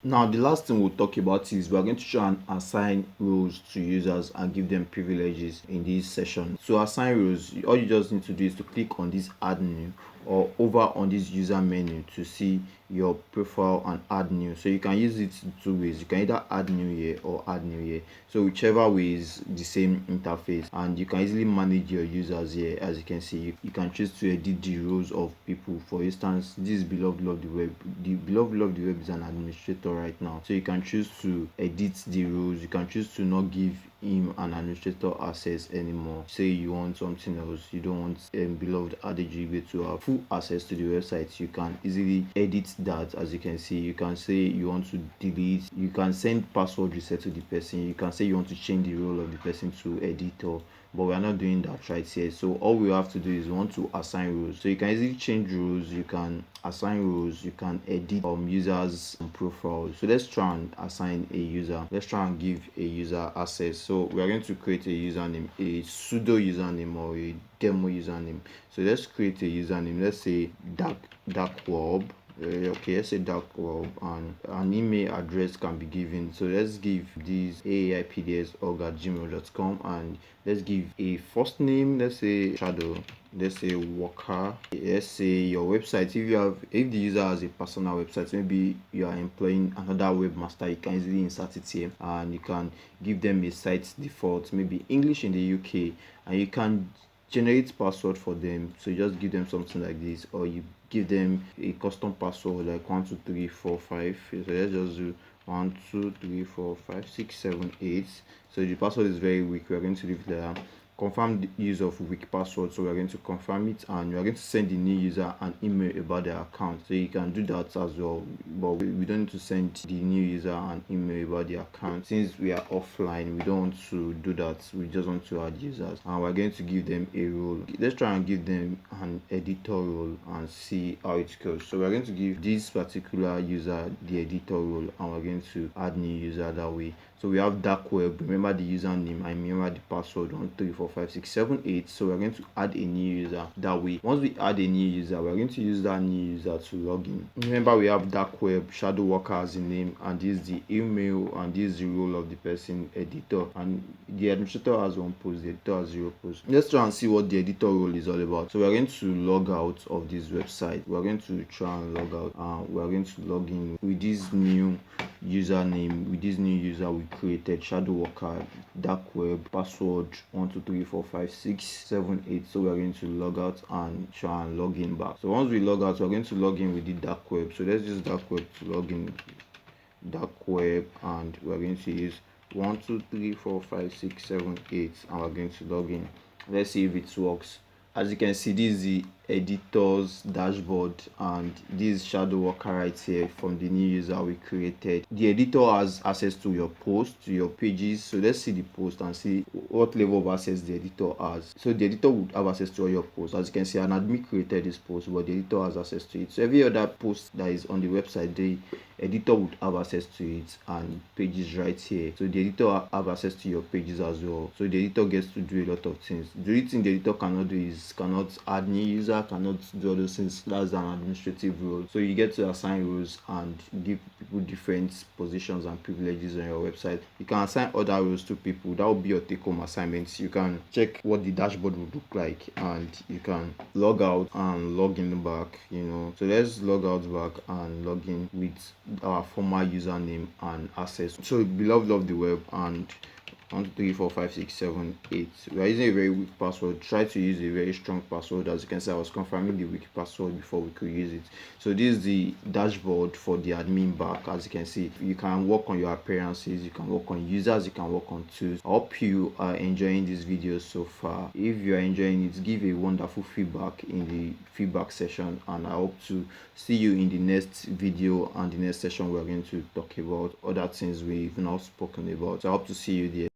Now, the last thing we'll talk about is we're going to try and assign roles to users and give them privileges in this session. So assign roles, all you just need to do is to click on this add new or over on this user menu to see your profile and add new. So you can use it two ways. You can either add new here or add new here. So whichever way is the same interface, and you can easily manage your users here. As you can see, you can choose to edit the roles of people. For instance, this beloved love the web. The beloved love the web is an administrator right now, so you can choose to edit the roles. You can choose to not give him an administrator access anymore. Say you want something else, you don't want beloved Adejigbe to have full access to the website, you can easily edit that. As you can see, you can say you want to delete, you can send password reset to the person, you can say you want to change the role of the person to editor, but we are not doing that right here. So all we have to do is we want to assign roles. So you can easily change roles, you can assign roles, you can edit users profile. So let's try and assign a user. Let's try and give a user access. So we are going to create a username, a pseudo username or a demo username. So let's create a username. Let's say dark web. Okay, let's say dark web, and an email address can be given. So let's give this aipdsorg@gmail.com, and let's give a first name. Let's say Shadow. Let's say worker. Let's say your website. If the user has a personal website, maybe you are employing another webmaster, you can easily insert it here, and you can give them a site default, maybe English in the UK, and you can generate password for them. So you just give them something like this, or you give them a custom password like 12345. So let's just do 1234567 8. So the password is very weak. We're going to leave there. Confirm the use of weak password. So we're going to confirm it, and we're going to send the new user an email about their account. So you can do that as well, but we don't need to send the new user an email about the account. Since we are offline, we don't want to do that. We just want to add users, and we're going to give them a role. Let's try and give them an editor role and see how it goes. So we're going to give this particular user the editor role, and we're going to add new user that way. So we have dark web. Remember the username, I remember the password 1345678. So we're going to add a new user that way. Once we add a new user, we're going to use that new user to log in. Remember, we have dark web, shadow worker as the name, and this is the email, and this is the role of the person, editor, and the administrator has 1 post, the editor has 0 post. Let's try and see what the editor role is all about. So we're going to log out of this website. We're going to try and log out, and we're going to log in with this new username, with this new user we created, shadow worker, dark web, password 1234567 8. So we're going to log out and try and log in back. So once we log out, we're going to log in with the dark web. So let's use dark web to log in, dark web, and we're going to use 1234567 8, and we're going to log in. Let's see if it works. As you can see, this is the editor's dashboard, and this shadow worker right here from the new user we created. The editor has access to your post, to your pages. So let's see the post and see what level of access the editor has. So the editor would have access to all your posts. As you can see, an admin created this post, but the editor has access to it. So every other post that is on the website, the editor would have access to it, and pages right here. So the editor have access to your pages as well. So the editor gets to do a lot of things. The only thing the editor cannot do is cannot add new user, cannot do all those things. That's an administrative role. So you get to assign roles and give people different positions and privileges on your website. You can assign other roles to people. That will be your take-home assignments. You can check what the dashboard would look like, and you can log out and log in back. So let's log out back and log in with our former username and access. So beloved love the web and 1234567 8. We are using a very weak password. Try to use a very strong password. As you can see, I was confirming the weak password before we could use it. So this is the dashboard for the admin back. As you can see, you can work on your appearances, you can work on users, you can work on tools. I hope you are enjoying this video so far. If you are enjoying it, give a wonderful feedback in the feedback section, and I hope to see you in the next video and the next session. We're going to talk about other things we've not spoken about. So I hope to see you there.